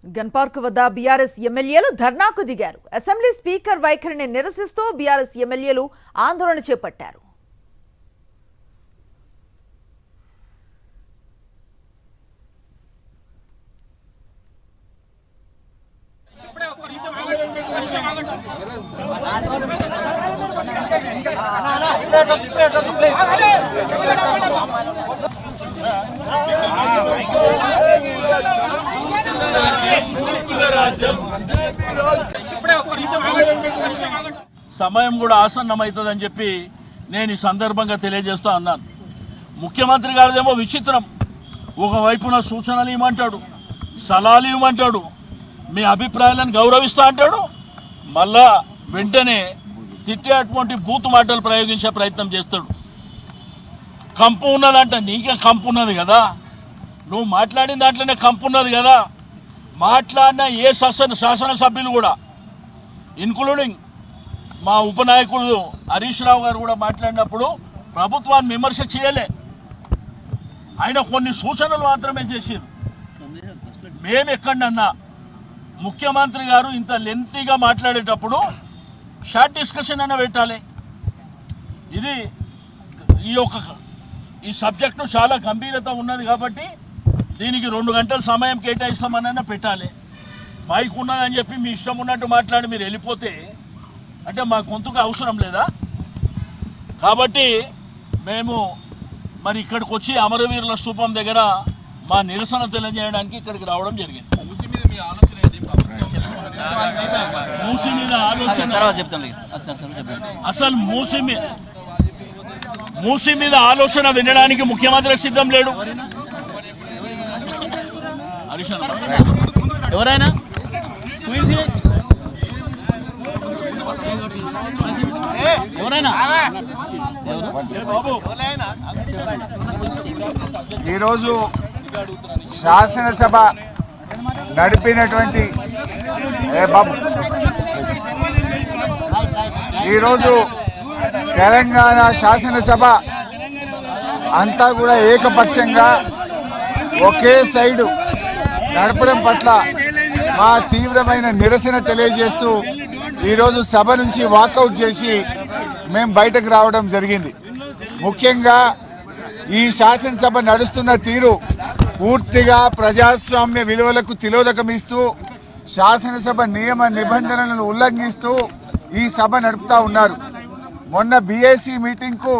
Gun park వద్ద BRS ఎమ్మెల్యేలు ధర్నాకు దిగారు. అసెంబ్లీ స్పీకర్ వైఖరిని నిరసిస్తూ బీఆర్ఎస్ ఎమ్మెల్యేలు ఆందోళన చేపట్టారు. సమయం కూడా ఆసన్నమవుతుందని చెప్పి నేను ఈ సందర్భంగా తెలియజేస్తూ అన్నాను. ముఖ్యమంత్రి గారిదేమో విచిత్రం. ఒకవైపున సూచనలు ఇవ్వమంటాడు, సలహాలు ఇవ్వమంటాడు, మీ అభిప్రాయాలను గౌరవిస్తా అంటాడు, మళ్ళా వెంటనే తిట్టేటువంటి బూతు మాటలు ప్రయోగించే ప్రయత్నం చేస్తాడు. కంపు ఉన్నదంట, నీకే కంపు ఉన్నది కదా, నువ్వు మాట్లాడిన దాంట్లోనే కంపు ఉన్నది కదా. మాట్లాడిన ఏ శాసనసభ్యులు కూడా ఇన్క్లూడింగ్ మా ఉపనాయకుడు హరీష్ రావు గారు కూడా మాట్లాడినప్పుడు ప్రభుత్వాన్ని విమర్శ చేయలే, ఆయన కొన్ని సూచనలు మాత్రమే చేసారు. మేము ఎక్కడన్నా ముఖ్యమంత్రి గారు ఇంత లెంతీగా మాట్లాడేటప్పుడు షార్ట్ డిస్కషన్ అయినా పెట్టాలి. ఇది ఈ సబ్జెక్టు చాలా గంభీరత ఉన్నది కాబట్టి దీనికి 2 గంటల సమయం కేటాయిస్తామనైనా పెట్టాలి. మైక్ ఉన్నదని చెప్పి మీ ఇష్టం ఉన్నట్టు మాట్లాడి మీరు వెళ్ళిపోతే అంటే మా గొంతుకు అవసరం లేదా? కాబట్టి మేము మరి ఇక్కడికి వచ్చి అమరవీరుల స్తూపం దగ్గర మా నిరసన తెలియజేయడానికి ఇక్కడికి రావడం జరిగింది. మూసి మీద ఆలోచన అసలు మూసి మీద ఆలోచన వినడానికి ముఖ్యమంత్రి సిద్ధం లేడు. ఎవరైనా ఈరోజు శాసనసభ నడిపినటువంటి ఈరోజు తెలంగాణ శాసనసభ అంతా కూడా ఏకపక్షంగా ఒకే సైడు నడపడం పట్ల మా తీవ్రమైన నిరసన తెలియజేస్తూ ఈరోజు సభ నుంచి వాకౌట్ చేసి మేము బయటకు రావడం జరిగింది. ముఖ్యంగా ఈ శాసనసభ నడుస్తున్న తీరు పూర్తిగా ప్రజాస్వామ్య విలువలకు తిలోదకం ఇస్తూ శాసనసభ నియమ నిబంధనలను ఉల్లంఘిస్తూ ఈ సభ నడుపుతా ఉన్నారు. మొన్న బీఏసీ మీటింగ్కు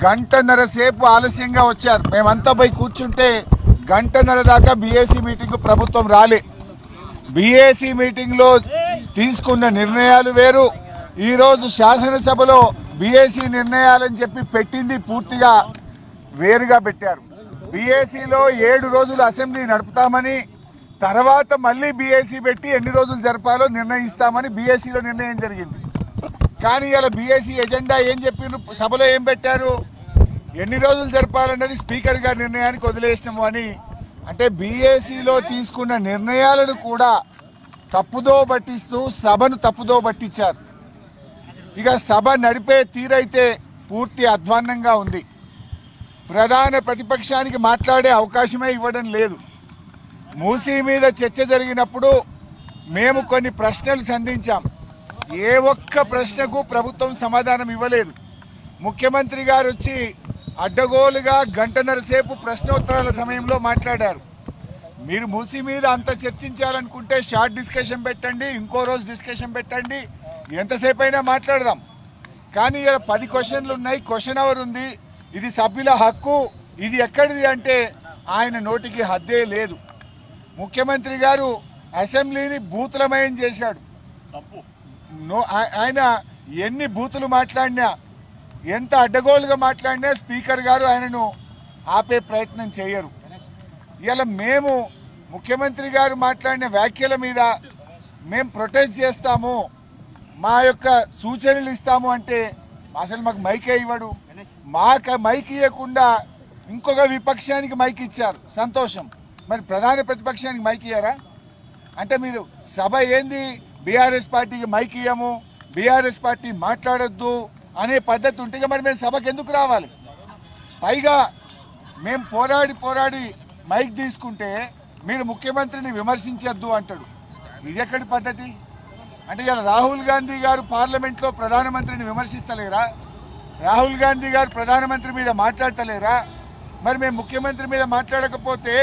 1.5 గంటల సేపు ఆలస్యంగా వచ్చారు. మేమంతా పోయి కూర్చుంటే 1.5 గంటల దాకా బీఏసీ మీటింగ్ ప్రభుత్వం రాలే. బీఏసీ మీటింగ్లో తీసుకున్న నిర్ణయాలు వేరు, ఈరోజు శాసనసభలో బీఏసీ నిర్ణయాలని చెప్పి పెట్టింది పూర్తిగా వేరుగా పెట్టారు. బీఏసీలో 7 రోజులు అసెంబ్లీ నడుపుతామని, తర్వాత మళ్ళీ బీఏసీ పెట్టి ఎన్ని రోజులు జరపాలో నిర్ణయిస్తామని బీఏసీలో నిర్ణయం జరిగింది. కానీ ఇలా బీఏసీ ఎజెండా ఏం చెప్పారు, సభలో ఏం పెట్టారు, ఎన్ని రోజులు జరపాలన్నది స్పీకర్ గారి నిర్ణయానికి వదిలేసినాము అని. అంటే బీఏసీలో తీసుకున్న నిర్ణయాలను కూడా తప్పుదో పట్టిస్తూ సభను తప్పుదో పట్టించారు. ఇక సభ నడిపే తీరైతే పూర్తి అధ్వాన్నంగా ఉంది. ప్రధాన ప్రతిపక్షానికి మాట్లాడే అవకాశమే ఇవ్వడం లేదు. మూసీ మీద చర్చ జరిగినప్పుడు మేము కొన్ని ప్రశ్నలు సంధించాం. ఏ ఒక్క ప్రశ్నకు ప్రభుత్వం సమాధానం ఇవ్వలేదు. ముఖ్యమంత్రి గారు వచ్చి అడ్డగోలుగా 1.5 గంటల సేపు ప్రశ్నోత్తరాల సమయంలో మాట్లాడారు. మీరు మూసీ మీద అంత చర్చించాలనుకుంటే షార్ట్ డిస్కషన్ పెట్టండి, ఇంకో రోజు డిస్కషన్ పెట్టండి, ఎంతసేపు అయినా మాట్లాడదాం. కానీ ఇక్కడ 10 క్వశ్చన్లు ఉన్నాయి, క్వశ్చన్ అవర్ ఉంది, ఇది సభ్యుల హక్కు, ఇది ఎక్కడిది అంటే ఆయన నోటికి హద్దే లేదు. ముఖ్యమంత్రి గారు అసెంబ్లీని బూతులమయం చేశాడు. ఆయన ఎన్ని బూతులు మాట్లాడినా, ఎంత అడ్డగోలుగా మాట్లాడినా స్పీకర్ గారు ఆయనను ఆపే ప్రయత్నం చేయరు. ఇలా మేము ముఖ్యమంత్రి గారు మాట్లాడిన వ్యాఖ్యల మీద మేము ప్రొటెస్ట్ చేస్తాము, మా యొక్క సూచనలు ఇస్తాము అంటే అసలు మాకు మైకే ఇవ్వడు. మాకు మైక్ ఇవ్వకుండా ఇంకొక విపక్షానికి మైక్ ఇచ్చారు, సంతోషం. మరి ప్రధాన ప్రతిపక్షానికి మైక్ ఇయ్యారా? అంటే మీరు సభ ఏంది, బీఆర్ఎస్ పార్టీకి మైక్ ఇయ్యము, బీఆర్ఎస్ పార్టీ మాట్లాడొద్దు అనే పద్ధతి ఉంటే మరి మేము సభకు ఎందుకు రావాలి? పైగా మేము పోరాడి మైక్ తీసుకుంటే మీరు ముఖ్యమంత్రిని విమర్శించొద్దు అంటాడు. ఇది ఎక్కడి పద్ధతి? అంటే ఇలా రాహుల్ గాంధీ గారు పార్లమెంట్లో ప్రధానమంత్రిని విమర్శిస్తలేరా? రాహుల్ గాంధీ గారు ప్రధానమంత్రి మీద మాట్లాడతలేరా? మరి మేము ముఖ్యమంత్రి మీద మాట్లాడకపోతే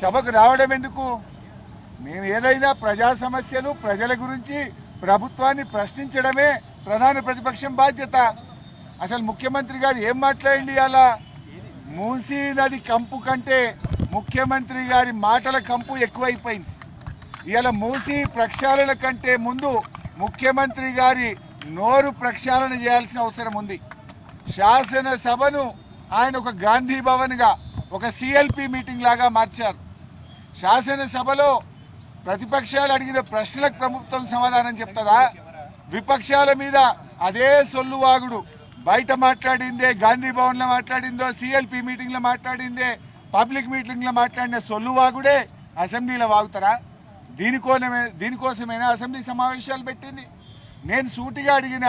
సభకు రావడం ఎందుకు? మేము ఏదైనా ప్రజా సమస్యలు ప్రజల గురించి ప్రభుత్వాన్ని ప్రశ్నించడమే ప్రధాన ప్రతిపక్షం బాధ్యత. అసలు ముఖ్యమంత్రి గారు ఏం మాట్లాడింది అలా? మూసీ నది కంపు కంటే ముఖ్యమంత్రి గారి మాటల కంపు ఎక్కువైపోయింది. ఇలా మూసీ ప్రక్షాళన కంటే ముందు ముఖ్యమంత్రి గారి నోరు ప్రక్షాళన చేయాల్సిన అవసరం ఉంది. శాసనసభను ఆయన ఒక గాంధీ భవన్గా, ఒక సిఎల్పి మీటింగ్ లాగా మార్చారు. శాసనసభలో ప్రతిపక్షాలు అడిగిన ప్రశ్నలకు ప్రభుత్వం సమాధానం చెప్తుందా? విపక్షాల మీద అదే సొల్లువాగుడు. బయట మాట్లాడిందే, గాంధీ భవన్లో మాట్లాడిందో, సిఎల్పి మీటింగ్లో మాట్లాడిందే, పబ్లిక్ మీటింగ్లో మాట్లాడిన సొల్లువాగుడే అసెంబ్లీలో వాగుతారా? దీనికోసమైనా అసెంబ్లీ సమావేశాలు పెట్టింది. నేను సూటిగా అడిగిన,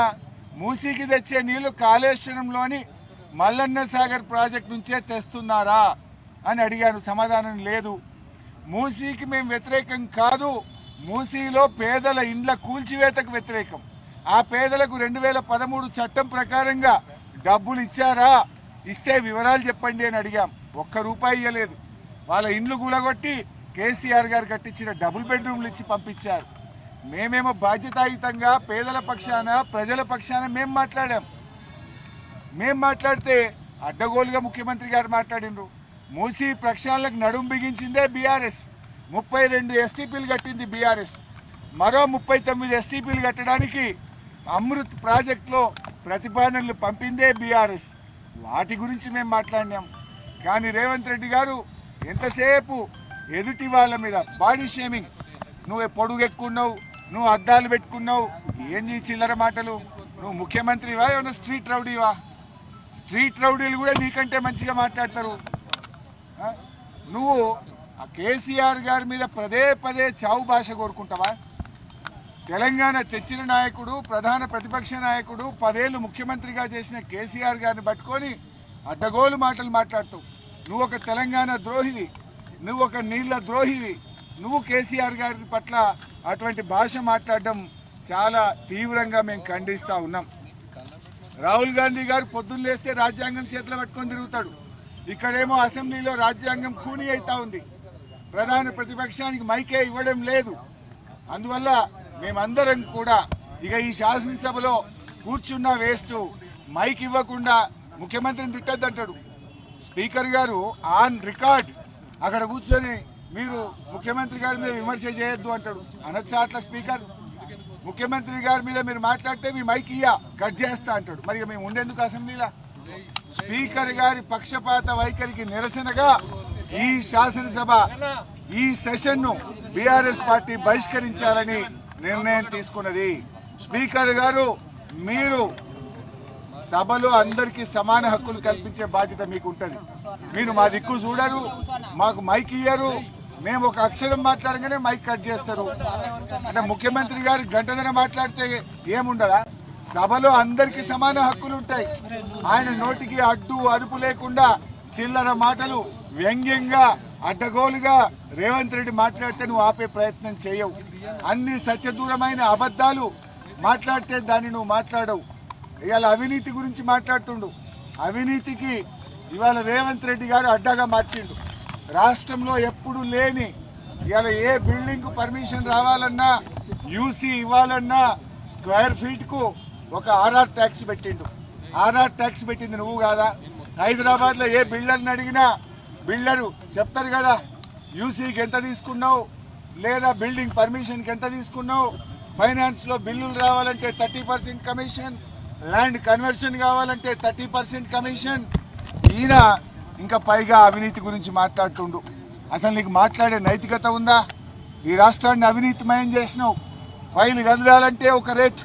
మూసీకి తెచ్చే నీళ్లు కాళేశ్వరంలోని మల్లన్న సాగర్ ప్రాజెక్ట్ నుంచే తెస్తున్నారా అని అడిగాను. సమాధానం లేదు. మూసీకి మేము వ్యతిరేకం కాదు, మూసీలో పేదల ఇండ్ల కూల్చివేతకు వ్యతిరేకం. ఆ పేదలకు 2013 చట్టం ప్రకారంగా డబ్బులు ఇచ్చారా? ఇస్తే వివరాలు చెప్పండి అని అడిగాం. ₹1 ఇవ్వలేదు. వాళ్ళ ఇండ్లు కూలగొట్టి కేసీఆర్ గారు కట్టించిన డబుల్ బెడ్రూమ్లు ఇచ్చి పంపించారు. మేమేమో బాధ్యతాయుతంగా పేదల పక్షాన, ప్రజల పక్షాన మేము మాట్లాడాం. మేము మాట్లాడితే అడ్డగోలుగా ముఖ్యమంత్రి గారు మాట్లాడినరు. మూసీ ప్రక్షాళనకు నడుం బిగించిందే బీఆర్ఎస్. 32 ఎస్టీపీలు కట్టింది బీఆర్ఎస్. మరో 39 ఎస్టీపీలు కట్టడానికి అమృత్ ప్రాజెక్టులో ప్రతిపాదనలు పంపిందే బీఆర్ఎస్. వాటి గురించి మేము మాట్లాడినాం. కానీ రేవంత్ రెడ్డి గారు ఎంతసేపు ఎదుటి వాళ్ళ మీద బాడీ షేమింగ్. నువ్వు పొడుగు ఎక్కున్నావు, నువ్వు అద్దాలు పెట్టుకున్నావు, ఏంది చిల్లర మాటలు? నువ్వు ముఖ్యమంత్రివా, ఏమన్నా స్ట్రీట్ రౌడీవా? స్ట్రీట్ రౌడీలు కూడా నీకంటే మంచిగా మాట్లాడతారు. నువ్వు ఆ కేసీఆర్ గారి మీద పదే చావు భాష కోరుకుంటావా? తెలంగాణ తెచ్చిన నాయకుడు, ప్రధాన ప్రతిపక్ష నాయకుడు, 10 ఏళ్ళు ముఖ్యమంత్రిగా చేసిన కేసీఆర్ గారిని పట్టుకొని అడ్డగోలు మాటలు మాట్లాడుతావు. నువ్వు ఒక తెలంగాణ ద్రోహివి, నువ్వు ఒక నీళ్ల ద్రోహివి. నువ్వు కేసీఆర్ గారి పట్ల అటువంటి భాష మాట్లాడడం చాలా తీవ్రంగా మేము ఖండిస్తూ ఉన్నాం. రాహుల్ గాంధీ గారు పొద్దున్న లేస్తే రాజ్యాంగం చేతిలో పట్టుకొని తిరుగుతాడు. ఇక్కడేమో అసెంబ్లీలో రాజ్యాంగం ఖూనీ అవుతా ఉంది. ప్రధాన ప్రతిపక్షానికి మైకే ఇవ్వడం లేదు. అందువల్ల మేమందరం కూడా ఇక ఈ శాసనసభలో కూర్చున్న వేస్ట్. మైక్ ఇవ్వకుండా ముఖ్యమంత్రిని తిట్టద్దంటాడు. స్పీకర్ గారు ఆన్ రికార్డ్ అక్కడ కూర్చొని మీరు ముఖ్యమంత్రి గారి మీద విమర్శ చేయొద్దు అంటాడు. అనొచ్చా అట్లా స్పీకర్? ముఖ్యమంత్రి గారి మీద మీరు మాట్లాడితే మీ మైక్ కట్ చేస్తా అంటాడు. మరి మేము ఉండేందుకు అసెంబ్లీలో? స్పీకర్ గారి పక్షపాత వైఖరికి నిరసనగా ఈ శాసనసభ ఈ సెషన్ను బీఆర్ఎస్ పార్టీ బహిష్కరించాలని నిర్ణయం తీసుకున్నది. స్పీకర్ గారు, మీరు సభలో అందరికీ సమాన హక్కులు కల్పించే బాధ్యత మీకు ఉంటుంది. మీరు మా దిక్కు చూడరు, మాకు మైక్ ఇయ్యరు. మేము ఒక అక్షరం మాట్లాడగానే మైక్ కట్ చేస్తారు. అంటే ముఖ్యమంత్రి గారు గంటన్నర మాట్లాడితే ఏముండదా? సభలో అందరికీ సమాన హక్కులు ఉంటాయి. ఆయన నోటికి అడ్డు అదుపు లేకుండా చిల్లర మాటలు, వ్యంగ్యంగా, అడ్డగోలుగా రేవంత్ రెడ్డి మాట్లాడితే నువ్వు ఆపే ప్రయత్నం చేయవు. అన్ని సత్యదూరమైన అబద్ధాలు మాట్లాడితే దాన్ని నువ్వు మాట్లాడవు. ఇవాళ అవినీతి గురించి మాట్లాడుతుండు. అవినీతికి ఇవాళ రేవంత్ రెడ్డి గారు అడ్డాగా మార్చిండు. రాష్ట్రంలో ఎప్పుడు లేని ఇవాళ ఏ బిల్డింగ్ పర్మిషన్ రావాలన్నా, యూసీ ఇవ్వాలన్నా స్క్వేర్ ఫీట్కు ఒక ఆర్ఆర్ ట్యాక్స్ పెట్టిండు. ఆర్ఆర్ ట్యాక్స్ పెట్టింది నువ్వు కాదా? హైదరాబాద్లో ఏ బిల్డర్ని అడిగినా బిల్డరు చెప్తారు కదా, యూసీకి ఎంత తీసుకున్నావు, లేదా బిల్డింగ్ పర్మిషన్కి ఎంత తీసుకున్నావు, ఫైనాన్స్లో బిల్లులు రావాలంటే 30% కమిషన్, ల్యాండ్ కన్వర్షన్ కావాలంటే 30% కమిషన్. ఈయన ఇంకా పైగా అవినీతి గురించి మాట్లాడుతుండు. అసలు నీకు మాట్లాడే నైతికత ఉందా? ఈ రాష్ట్రాన్ని అవినీతిమయం చేసినావు. ఫైల్ కదలాలంటే ఒక రేట్,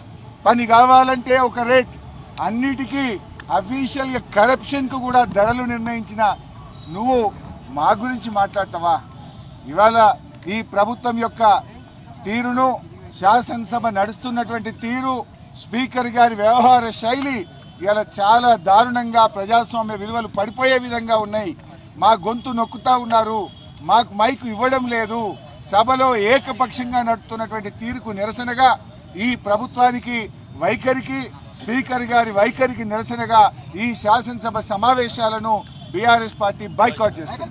పని కావాలంటే ఒక రేట్, అన్నిటికీ అఫీషియల్గా కరప్షన్కు కూడా ధరలు నిర్ణయించిన నువ్వు మా గురించి మాట్లాడతావా? ఇవాళ ఈ ప్రభుత్వం యొక్క తీరును, శాసనసభ నడుస్తున్నటువంటి తీరు, స్పీకర్ గారి వ్యవహార శైలి ఇవాళ చాలా దారుణంగా ప్రజాస్వామ్య విలువలు పడిపోయే విధంగా ఉన్నాయి. మా గొంతు నొక్కుతా ఉన్నారు, మాకు మైక్ ఇవ్వడం లేదు, సభలో ఏకపక్షంగా నడుపుతున్నటువంటి తీరుకు నిరసనగా ఈ ప్రభుత్వానికి వైఖరికి స్పీకర్ గారి వైఖరికి నిరసనగా ఈ శాసనసభ సమావేశాలను బీఆర్ఎస్ పార్టీ బాయ్కాట్ చేస్తుంది.